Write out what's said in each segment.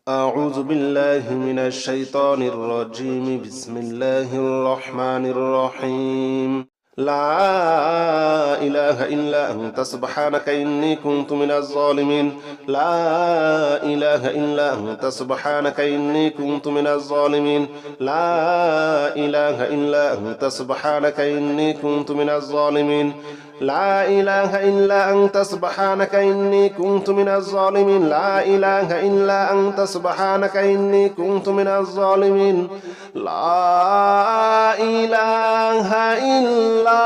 أعوذ بالله من الشيطان الرجيم بسم الله الرحمن الرحيم لا إله إلا أنت سبحانك إني كنت من الظالمين لا إله إلا أنت سبحانك إني كنت من الظالمين لا إله إلا أنت سبحانك إني كنت من الظالمين لا إله إلا أنت سبحانك إني كنت من الظالمين لا إله إلا أنت سبحانك إني كنت من الظالمين لا إله إلا أنت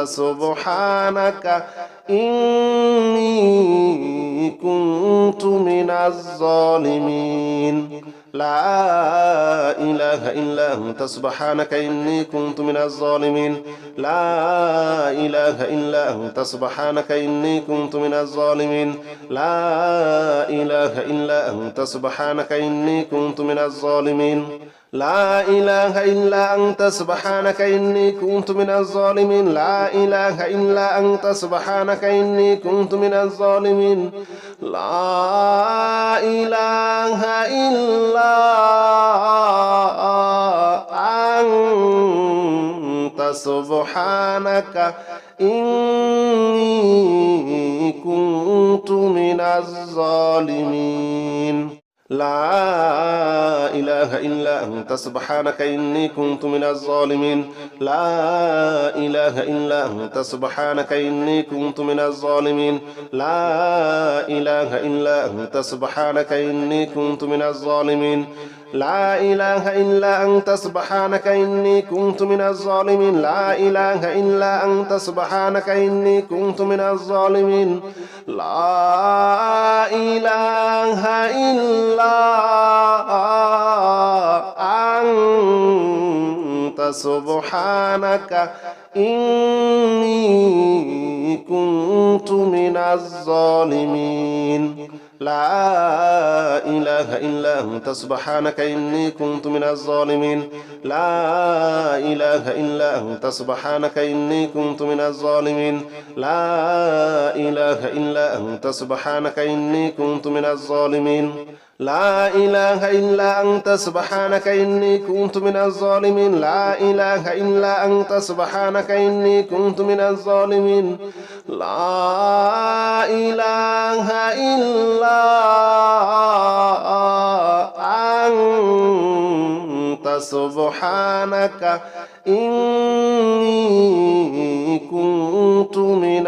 سبحانك إني كنت من الظالمين لا إله إلا أنت سبحانك إني كنت من الظالمين لا إله إلا أنت سبحانك إني كنت من الظالمين لا إله إلا أنت سبحانك إني كنت من الظالمين لا إله إلا أنت سبحانك إني كنت من الظالمين لا إله إلا أنت سبحانك إني كنت من الظالمين لا إله إلا أنت سبحانك إني كنت من الظالمين لا إله إلا أنت سبحانك إني كنت من الظالمين لا إله إلا أنت سبحانك إني كنت من الظالمين لا إله إلا أنت سبحانك إني كنت من الظالمين لا إله إلا أنت سبحانك إني كنت من الظالمين لا إله إلا أنت سبحانك إني كنت من الظالمين لا إله إلا أنت سبحانك إني كنت من الظالمين لا إله إلا أنت سبحانك إني كنت من الظالمين لا إله إلا أنت سبحانك إني كنت من الظالمين لا إله إلا أنت سبحانك إني كنت من الظالمين لا إله إلا أنت سبحانك إني كنت من الظالمين لا إله إلا أنت سبحانك إني كنت من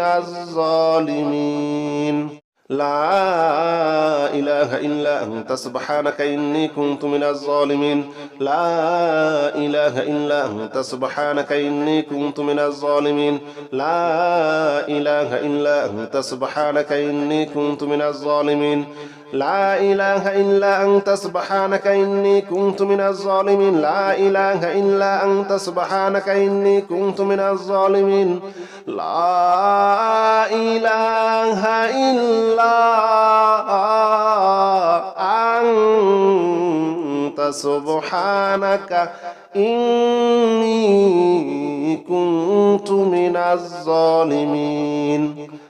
الظالمين لا إله إلا أنت سبحانك إني كنت من الظالمين لا إله إلا أنت سبحانك إني كنت من الظالمين لا إله إلا أنت سبحانك إني كنت من الظالمين لا إله إلا أنت سبحانك إني كنت من الظالمين لا إله إلا أنت سبحانك إني كنت من الظالمين لا إله إلا أنت سبحانك إني كنت من الظالمين لا إله إلا أنت سبحانك إني كنت من الظالمين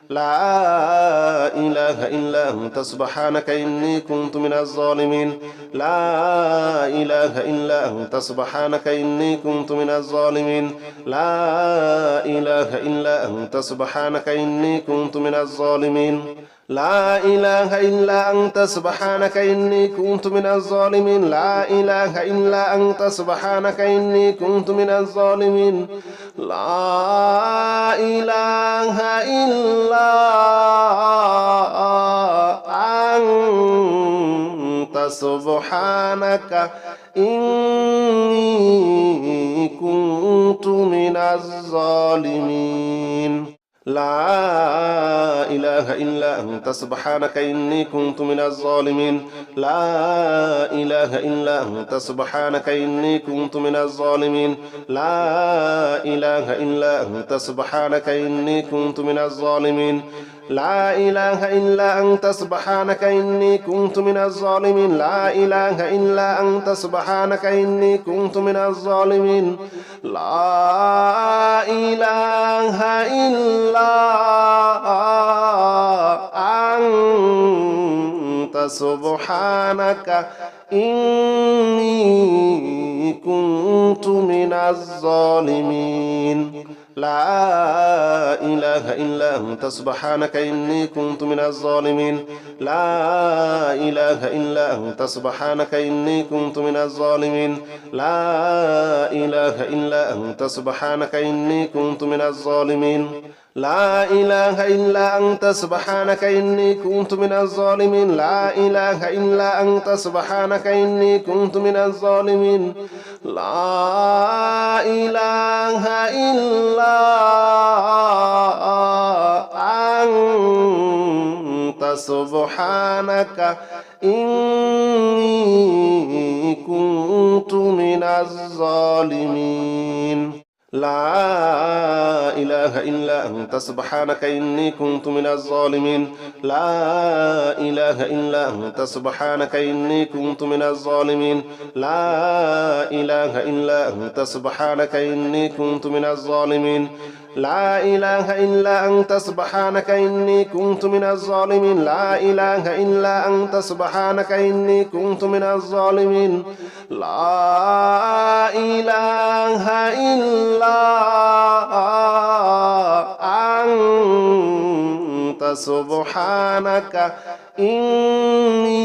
لا إله إلا أنت سبحانك إني كنت من الظالمين لا إله إلا أنت سبحانك إني كنت من الظالمين لا إله إلا أنت سبحانك إني كنت من الظالمين لا إله إلا أنت سبحانك إني كنت من الظالمين لا إله إلا أنت سبحانك إني كنت من الظالمين لا إله إلا أنت سبحانك إني كنت من الظالمين لا إله إلا أنت سبحانك إني كنت من الظالمين لا إله إلا أنت سبحانك إني كنت من الظالمين لا إله إلا أنت سبحانك إني كنت من الظالمين لا إله إلا أنت سبحانك إني كنت من الظالمين لا إله إلا أنت سبحانك إني كنت من الظالمين لا إله إلا سبحانك إني كنت من الظالمين لا إله إلا أنت سبحانك إني كنت من الظالمين لا إله إلا أنت سبحانك إني كنت من الظالمين لا إله إلا أنت سبحانك إني كنت من الظالمين لا إله إلا أنت سبحانك إني كنت من الظالمين لا إله إلا أنت سبحانك إني كنت من الظالمين لا إله إلا أنت سبحانك إني كنت من الظالمين لا إله إلا أنت سبحانك إني كنت من الظالمين لا إله إلا أنت سبحانك إني كنت من الظالمين لا إله إلا أنت سبحانك إني كنت من الظالمين لا إله إلا أنت سبحانك إني كنت من الظالمين لا إله إلا أنت سبحانك إني كنت من الظالمين لا إله إلا أنت سبحانك إني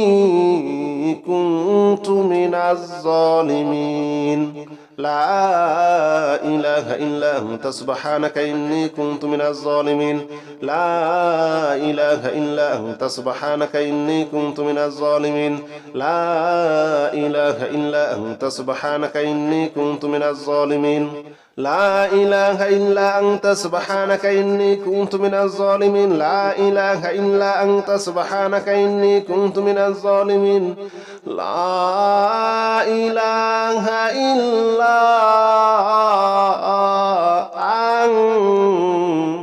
كنت من الظالمين لا إله إلا أنت سبحانك إني كنت من الظالمين لا إله إلا أنت سبحانك إني كنت من الظالمين لا إله إلا أنت سبحانك إني كنت من الظالمين لا إله إلا أنت سبحانك إني كنت من الظالمين لا إله إلا أنت سبحانك إني كنت من الظالمين لا إله إلا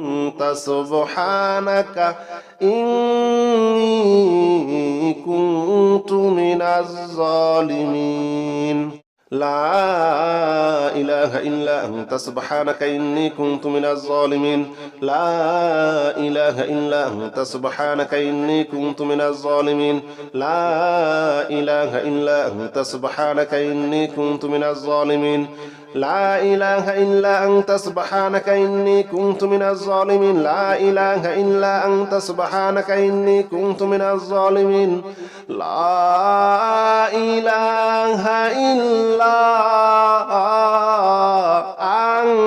أنت سبحانك إني كنت من الظالمين لا إله إلا أنت سبحانك إني كنت من الظالمين لا إله إلا أنت سبحانك إني كنت من الظالمين لا إله إلا أنت سبحانك إني كنت من الظالمين لا إله إلا أنت سبحانك إني كنت من الظالمين لا إله إلا أنت سبحانك إني كنت من الظالمين لا إله إلا أنت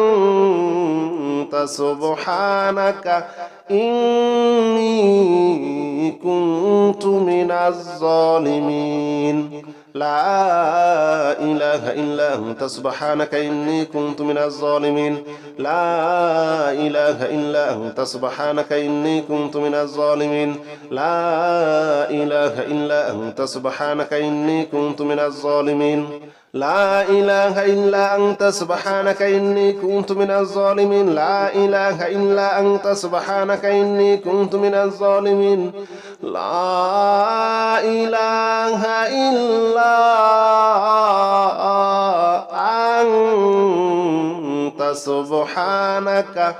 سبحانك إني كنت من الظالمين لا إله إلا أنت سبحانك إني كنت من الظالمين لا إله إلا أنت سبحانك إني كنت من الظالمين لا إله إلا أنت سبحانك إني كنت من الظالمين لا إله إلا أنت سبحانك إني كنت من الظالمين لا إله إلا أنت سبحانك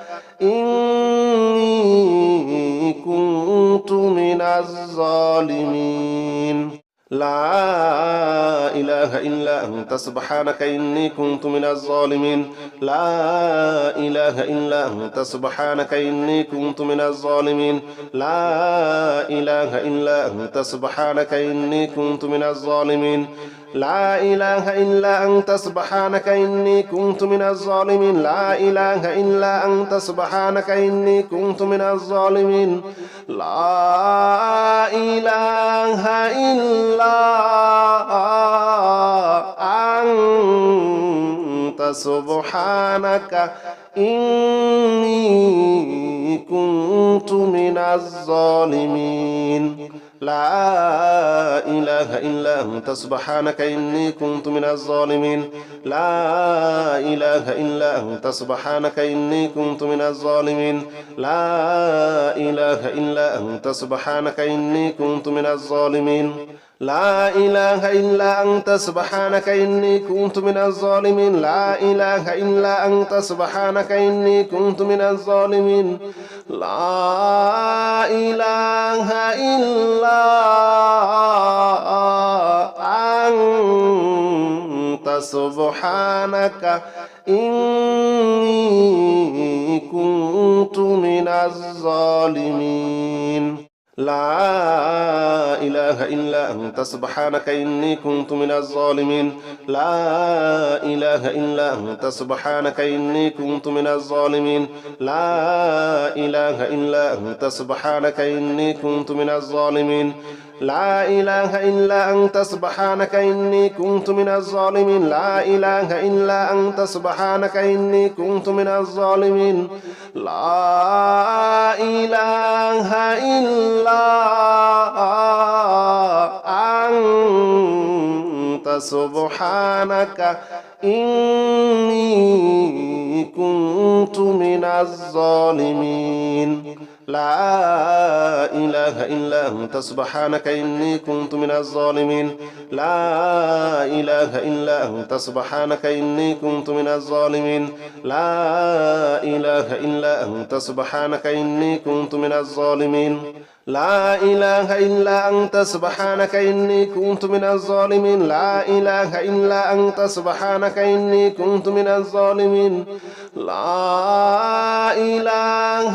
إني كنت من الظالمين لا إله إلا أنت سبحانك إني كنت من الظالمين لا إله إلا أنت سبحانك إني كنت من الظالمين لا إله إلا أنت سبحانك إني كنت من الظالمين لا إله إلا أنت سبحانك إني كنت من الظالمين لا إله إلا أنت سبحانك إني كنت من الظالمين لا إله إلا أنت سبحانك إني كنت من الظالمين لا إله إلا أنت سبحانك إني كنت من الظالمين لا إله إلا أنت سبحانك إني كنت من الظالمين لا إله إلا أنت سبحانك إني كنت من الظالمين لا إله إلا أنت سبحانك إني كنت من الظالمين لا إله إلا أنت سبحانك إني كنت من الظالمين لا إله إلا أنت سبحانك إني كنت من الظالمين لا إله إلا سبحانك إني كنت من الظالمين لا إله إلا أنت سبحانك إني كنت من الظالمين لا إله إلا أنت سبحانك إني كنت من الظالمين لا إله إلا أنت سبحانك إني كنت من الظالمين لا إله إلا أنت سبحانك إني كنت من الظالمين لا إله إلا أنت سبحانك إني كنت من الظالمين لا إله إلا أنت سبحانك إني كنت من الظالمين لا إله إلا أنت سبحانك إني كنت من الظالمين لا إله إلا أنت سبحانك إني كنت من الظالمين لا إله إلا أنت سبحانك إني كنت من الظالمين لا إله إلا أنت سبحانك إني كنت من الظالمين لا إله إلا أنت سبحانك إني كنت من الظالمين لا إله إلا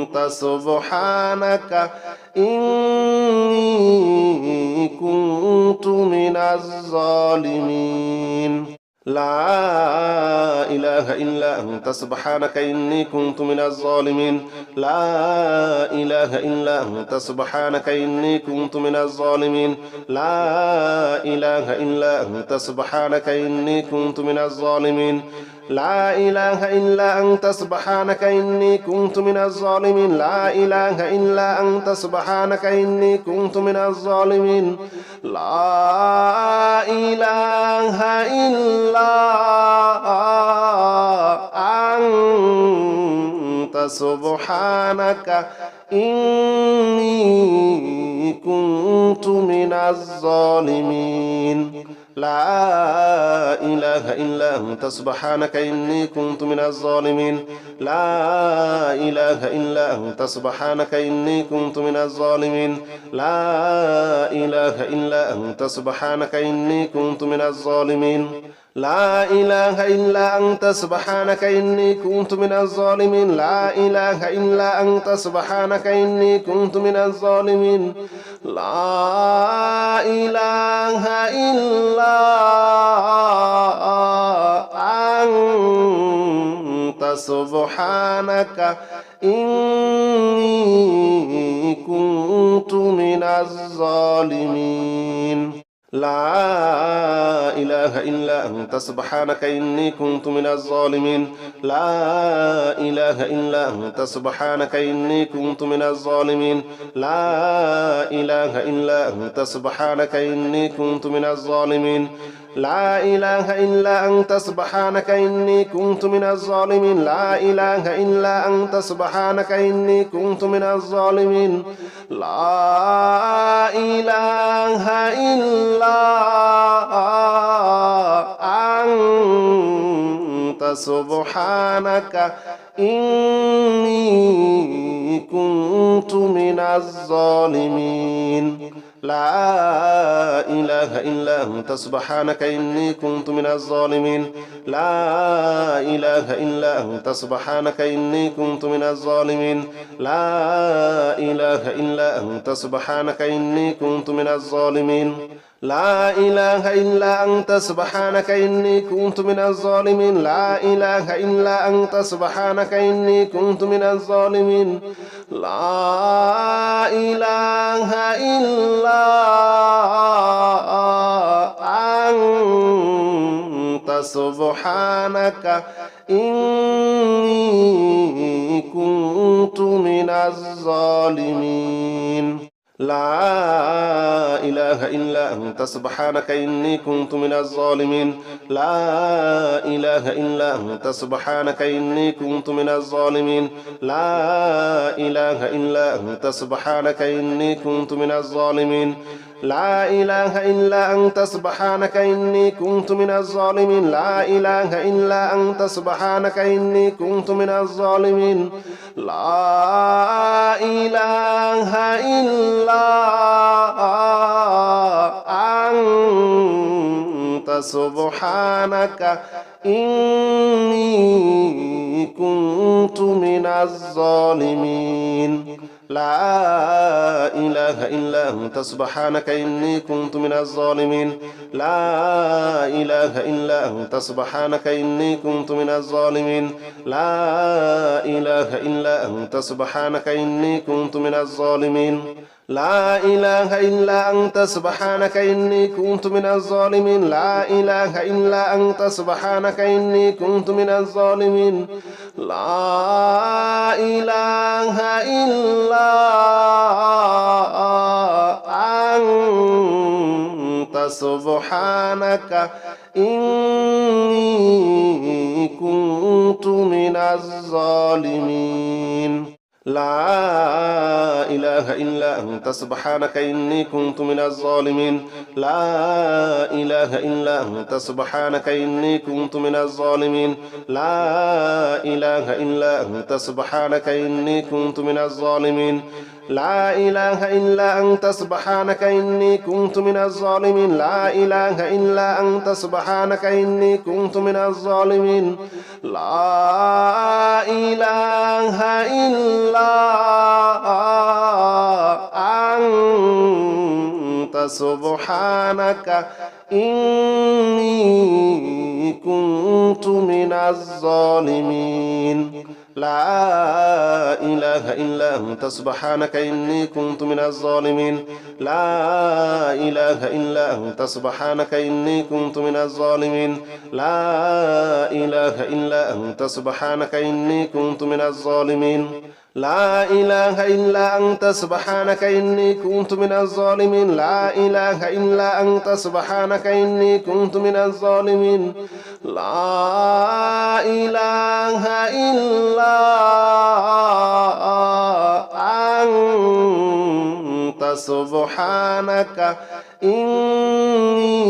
أنت سبحانك إني كنت من الظالمين لا إله إلا أنت سبحانك إني كنت من الظالمين لا إله إلا أنت سبحانك إني كنت من الظالمين لا إله إلا أنت سبحانك إني كنت من الظالمين لا إله إلا أنت سبحانك إني كنت من الظالمين لا إله إلا أنت سبحانك إني كنت من الظالمين لا إله إلا أنت سبحانك إني كنت من الظالمين لا إله إلا أنت سبحانك إني كنت من الظالمين لا إله إلا أنت سبحانك إني كنت من الظالمين لا إله إلا أنت سبحانك إني كنت من الظالمين لا إله إلا أنت سبحانك إني كنت من الظالمين لا إله إلا أنت سبحانك إني كنت من الظالمين لا إله إلا أنت سبحانك إني كنت من الظالمين لا إله إلا أنت سبحانك إني كنت من الظالمين لا إله إلا أنت سبحانك إني كنت من الظالمين لا إله إلا أنت سبحانك إني كنت من الظالمين لا إله إلا أنت سبحانك إني كنت من الظالمين لا إله إلا أنت سبحانك إني كنت من الظالمين لا إله إلا أنت سبحانك إني كنت من الظالمين لا إله إلا أنت سبحانك إني كنت من الظالمين لا إله إلا أنت سبحانك إني كنت من الظالمين لا إله إلا أنت سبحانك إني كنت من الظالمين لا إله إلا أنت سبحانك إني كنت من الظالمين لا إله إلا أنت سبحانك إني كنت من الظالمين لا إله إلا أنت سبحانك إني كنت من الظالمين لا إله إلا أنت سبحانك إني كنت من الظالمين لا إله إلا أنت سبحانك إني كنت من الظالمين لا إله إلا أنت سبحانك إني كنت من الظالمين لا إله إلا أنت سبحانك إني كنت من الظالمين لا إله إلا أنت سبحانك إني كنت من الظالمين لا إله إلا أنت سبحانك إني كنت من الظالمين لا إله إلا أنت سبحانك إني كنت من الظالمين لا إله إلا أنت سبحانك إني كنت من الظالمين لا إله إلا أنت سبحانك إني كنت من الظالمين لا إله إلا أنت سبحانك إني كنت من الظالمين لا إله إلا أنت سبحانك إني كنت من الظالمين لا إله إلا أنت سبحانك إني كنت من الظالمين لا إله إلا أنت سبحانك إني كنت من الظالمين لا إله إلا أنت سبحانك إني كنت من الظالمين لا إله إلا أنت سبحانك إني كنت من الظالمين لا إله إلا أنت سبحانك إني كنت من الظالمين لا إله إلا أنت سبحانك إني كنت من الظالمين لا إله إلا أنت سبحانك إني كنت من الظالمين لا إله إلا أنت سبحانك إني كنت من الظالمين لا إله إلا أنت سبحانك إني كنت من الظالمين لا إله إلا أنت سبحانك إني كنت من الظالمين لا إله إلا أنت سبحانك إني كنت من الظالمين لا إله إلا أنت سبحانك إني كنت من الظالمين لا إله إلا أنت سبحانك إني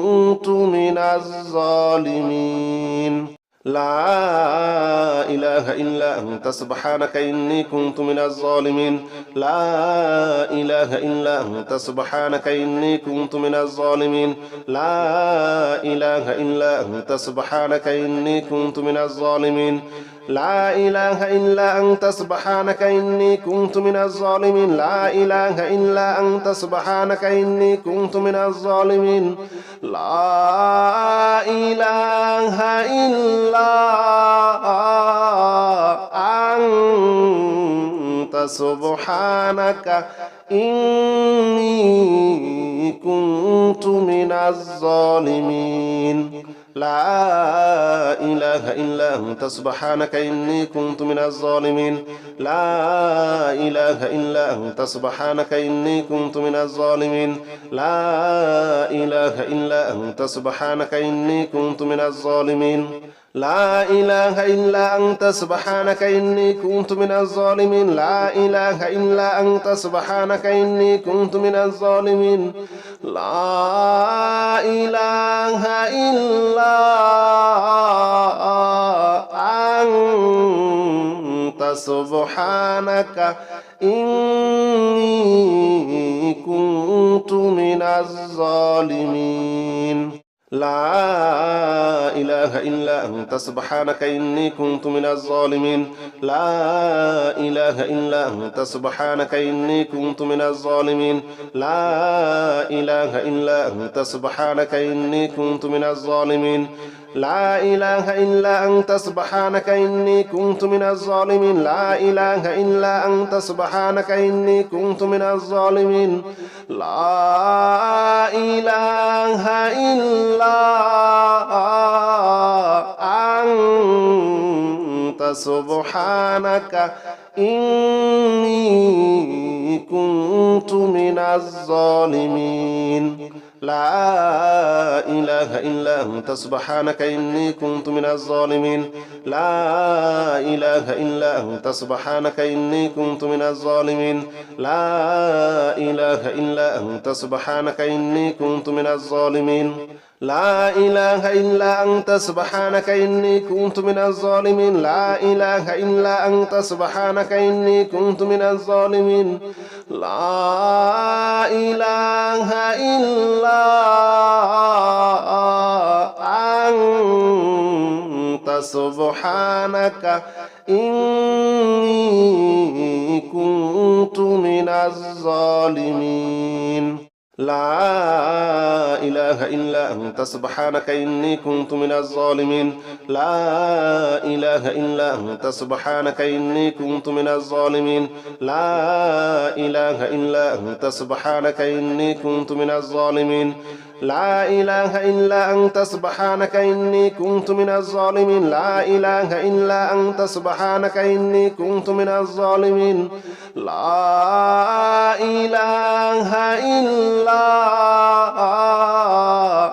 كنت من الظالمين لا إله إلا أنت سبحانك إني كنت من الظالمين لا إله إلا أنت سبحانك إني كنت من الظالمين لا إله إلا أنت سبحانك إني كنت من الظالمين لا إله إلا أنت سبحانك إني كنت من الظالمين لا إله إلا أنت سبحانك إني كنت من الظالمين لا إله إلا أنت سبحانك إني كنت من الظالمين لا إله إلا أنت سبحانك إني كنت من الظالمين لا إله إلا أنت سبحانك إني كنت من الظالمين لا إله إلا أنت سبحانك إني كنت من الظالمين لا إله إلا أنت سبحانك إني كنت من الظالمين لا إله إلا أنت سبحانك إني كنت من الظالمين لا إله إلا أنت سبحانك إني كنت من الظالمين لا إله إلا أنت سبحانك إني كنت من الظالمين لا إله إلا أنت سبحانك إني كنت من الظالمين لا إله إلا أنت سبحانك إني كنت من الظالمين لا إله إلا أنت سبحانك إني كنت من الظالمين لا إله إلا أنت سبحانك إني كنت من الظالمين لا إله إلا أنت سبحانك إني كنت من الظالمين لا إله إلا أنت سبحانك إني كنت من الظالمين لا إله إلا أنت سبحانك إني كنت من الظالمين لا إله إلا أنت سبحانك إني كنت من الظالمين لا إله إلا أنت سبحانك إني كنت من الظالمين لا إله إلا أنت سبحانك إني كنت من الظالمين لا إله إلا أنت سبحانك إني كنت من الظالمين لا إله إلا أنت سبحانك إني كنت من الظالمين لا إله إلا أنت سبحانك إني كنت من الظالمين لا إله إلا أنت سبحانك إني كنت من الظالمين لا إله إلا أنت سبحانك إني كنت من الظالمين لا إله إلا أنت سبحانك إني كنت من الظالمين لا إله إلا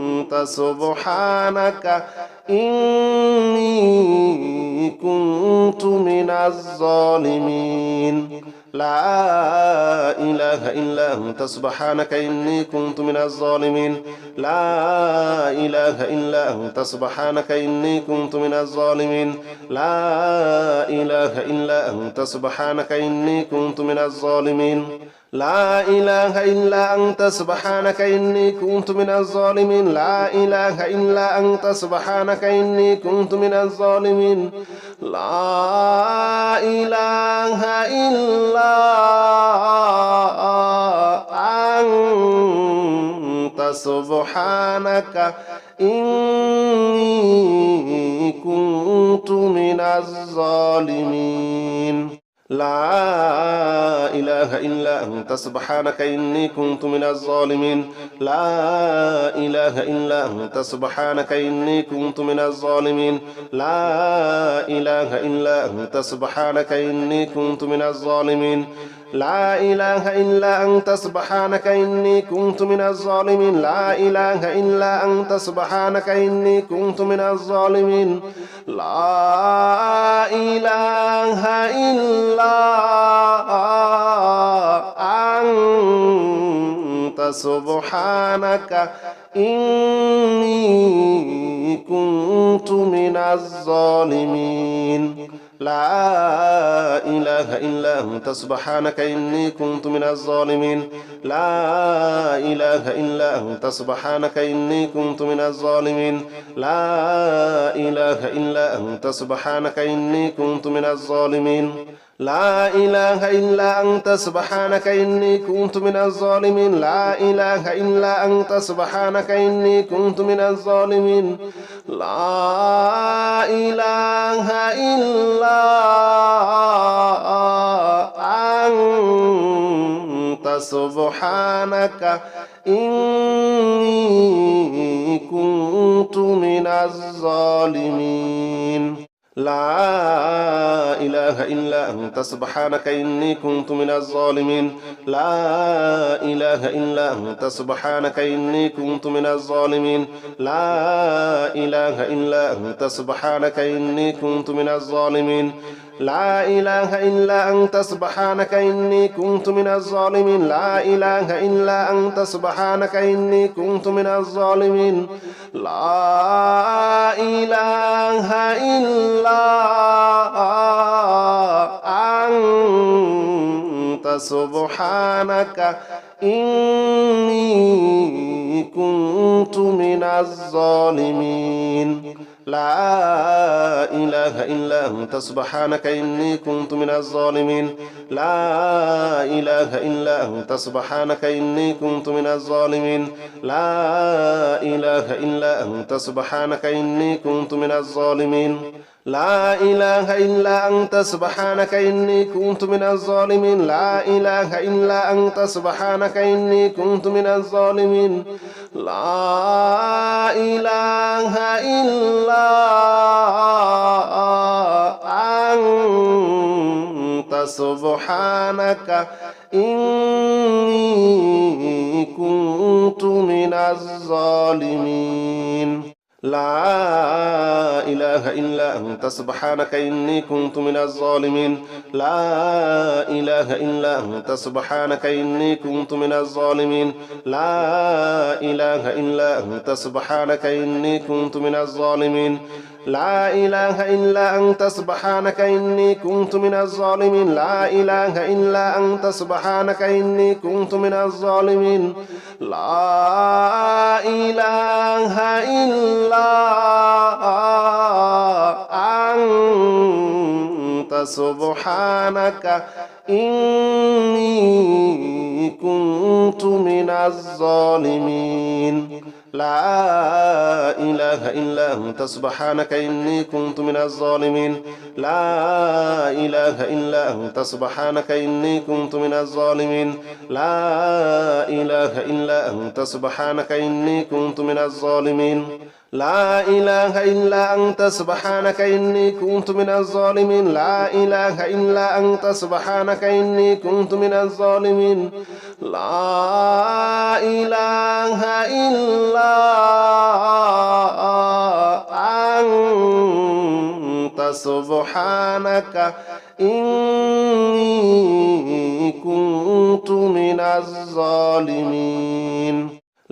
أنت سبحانك إني كنت من الظالمين لا إله إلا أنت سبحانك إني كنت من الظالمين لا إله إلا أنت سبحانك إني كنت من الظالمين لا إله إلا أنت سبحانك إني كنت من الظالمين لا إله إلا أنت سبحانك إني كنت من الظالمين لا إله إلا أنت سبحانك إني كنت من الظالمين لا إله إلا أنت سبحانك إني كنت من الظالمين لا إله إلا أنت سبحانك إني كنت من الظالمين لا إله إلا أنت سبحانك إني كنت من الظالمين لا إله إلا أنت سبحانك إني كنت من الظالمين لا إله إلا أنت سبحانك إني كنت من الظالمين لا إله إلا أنت سبحانك إني كنت من الظالمين لا إله إلا أنت سبحانك إني كنت من الظالمين لا إله إلا أنت سبحانك إني كنت من الظالمين لا إله إلا أنت سبحانك إني كنت من الظالمين لا إله إلا أنت سبحانك إني كنت من الظالمين لا إله إلا أنت سبحانك إني كنت من الظالمين لا إله إلا أنت سبحانك إني كنت من الظالمين لا إله إلا أنت سبحانك إني كنت من الظالمين لا إله إلا أنت سبحانك إني كنت من الظالمين لا إله إلا أنت سبحانك إني كنت من الظالمين لا إله إلا أنت سبحانك إني كنت من الظالمين لا إله إلا أنت سبحانك إني كنت من الظالمين لا إله إلا أنت سبحانك إني كنت من الظالمين لا إله إلا أنت سبحانك إني كنت من الظالمين لا إله إلا أنت سبحانك إني كنت من الظالمين لا إله إلا أنت سبحانك إني كنت من الظالمين لا إله إلا أنت سبحانك إني كنت من الظالمين لا إله إلا أنت سبحانك إني كنت من الظالمين لا إله إلا أنت سبحانك إني كنت من الظالمين لا إله إلا أنت سبحانك إني كنت من الظالمين لا إله إلا أنت سبحانك إني كنت من الظالمين لا إله إلا أنت سبحانك إني كنت من الظالمين لا إله إلا أنت سبحانك إني كنت من الظالمين لا إله إلا أنت سبحانك إني كنت من الظالمين لا إله إلا أنت سبحانك إني كنت من الظالمين لا إله إلا أنت سبحانك إني كنت من الظالمين لا إله إلا أنت سبحانك إني كنت من الظالمين لا إله إلا أنت سبحانك إني كنت من الظالمين لا إله إلا أنت سبحانك إني كنت من الظالمين لا إله إلا أنت سبحانك إني كنت من الظالمين لا إله إلا أنت سبحانك إني كنت من الظالمين لا إله إلا أنت سبحانك إني كنت من الظالمين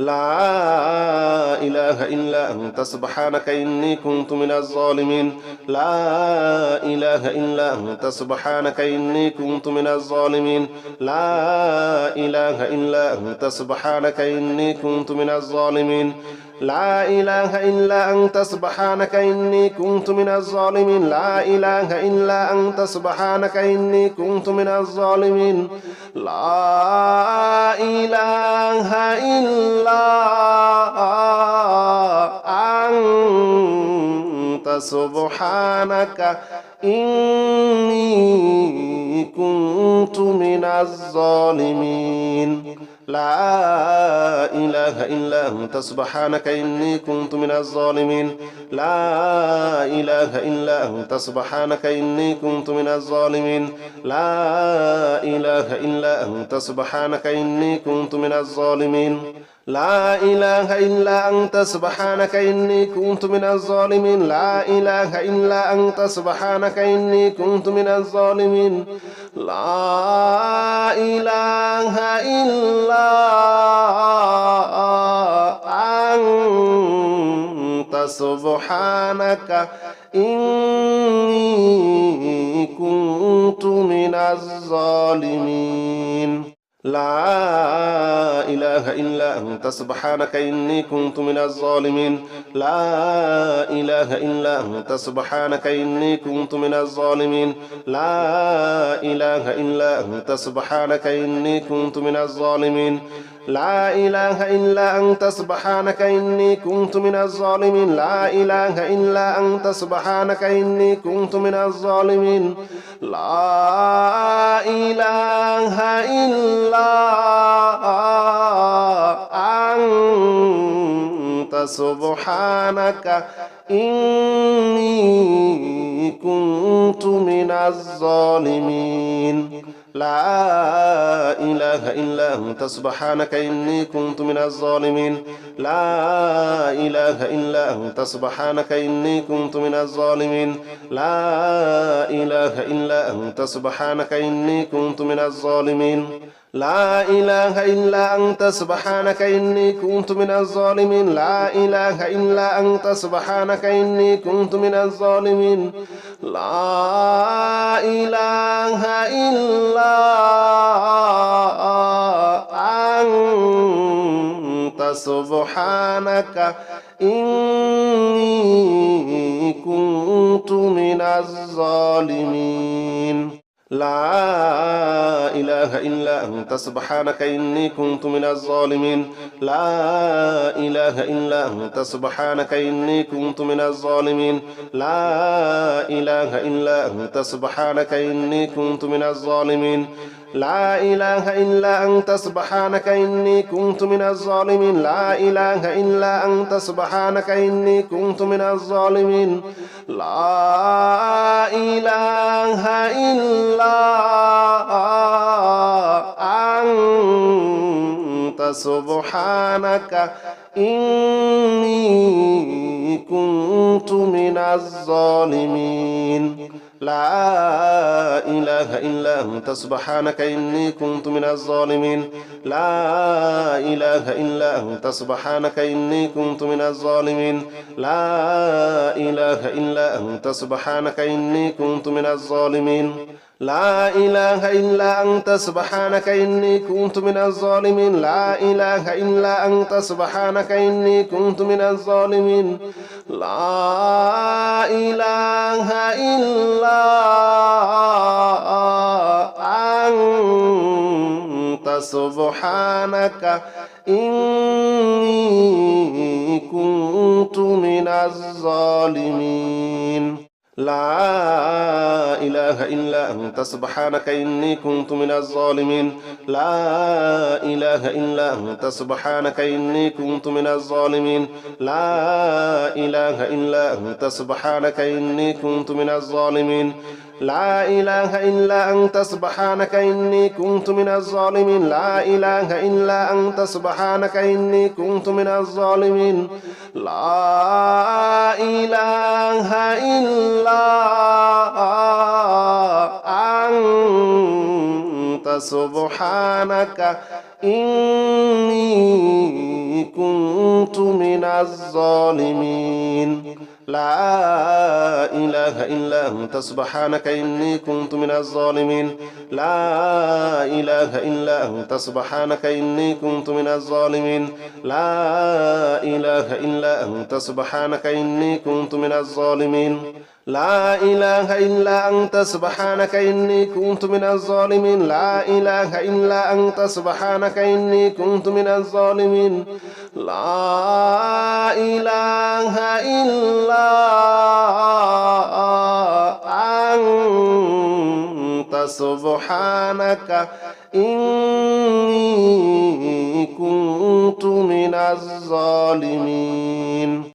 لا إله إلا أنت سبحانك إني كنت من الظالمين لا إله إلا أنت سبحانك إني كنت من الظالمين لا إله إلا أنت سبحانك إني كنت من الظالمين لا إله إلا أنت سبحانك إني كنت من الظالمين لا إله إلا أنت سبحانك إني كنت من الظالمين لا إله إلا أنت سبحانك إني كنت من الظالمين لا إله إلا أنت سبحانك إني كنت من الظالمين لا إله إلا أنت سبحانك إني كنت من الظالمين لا إله إلا أنت سبحانك إني كنت من الظالمين لا إله إلا أنت سبحانك إني كنت من الظالمين لا إله إلا أنت سبحانك إني كنت من الظالمين لا إله إلا أنت سبحانك إني كنت من الظالمين لا إله إلا أنت سبحانك إني كنت من الظالمين لا إله إلا أنت سبحانك إني كنت من الظالمين لا إله إلا أنت سبحانك إني كنت من الظالمين لا إله إلا أنت سبحانك إني كنت من الظالمين لا إله إلا أنت سبحانك إني كنت من الظالمين لا إله إلا أنت سبحانك إني كنت من الظالمين لا إله إلا أنت سبحانك إني كنت من الظالمين لا إله إلا أنت سبحانك إني كنت من الظالمين لا إله إلا أنت سبحانك إني كنت من الظالمين لا إله إلا أنت سبحانك إني كنت من الظالمين لا إله إلا أنت سبحانك إني كنت من الظالمين لا إله إلا أنت سبحانك إني كنت من الظالمين لا إله إلا أنت سبحانك إني كنت من الظالمين لا إله إلا أنت سبحانك إني كنت من الظالمين لا إله إلا أنت سبحانك إني كنت من الظالمين لا إله إلا أنت سبحانك إني كنت من الظالمين لا إله إلا أنت سبحانك إني كنت من الظالمين لا إله إلا أنت سبحانك إني كنت من الظالمين لا إله إلا أنت سبحانك إني كنت من الظالمين لا إله إلا أنت سبحانك إني كنت من الظالمين لا إله إلا أنت سبحانك إني كنت من الظالمين لا إله إلا أنت سبحانك إني كنت من الظالمين لا إله إلا أنت سبحانك إني كنت من الظالمين لا إله إلا أنت سبحانك إني كنت من الظالمين لا إله إلا أنت سبحانك إني كنت من الظالمين لا إله إلا أنت سبحانك إني كنت من الظالمين لا إله إلا أنت سبحانك إني كنت من الظالمين لا إله إلا أنت سبحانك إني كنت من الظالمين لا إله إلا أنت سبحانك إني كنت من الظالمين لا إله إلا أنت سبحانك إني كنت من الظالمين لا إله إلا أنت سبحانك إني كنت من الظالمين لا إله إلا أنت سبحانك إني كنت من الظالمين لا إله إلا أنت سبحانك إني كنت من الظالمين لا إله إلا أنت سبحانك إني كنت من الظالمين لا إله إلا أنت سبحانك إني كنت من الظالمين لا إله إلا أنت سبحانك إني كنت من الظالمين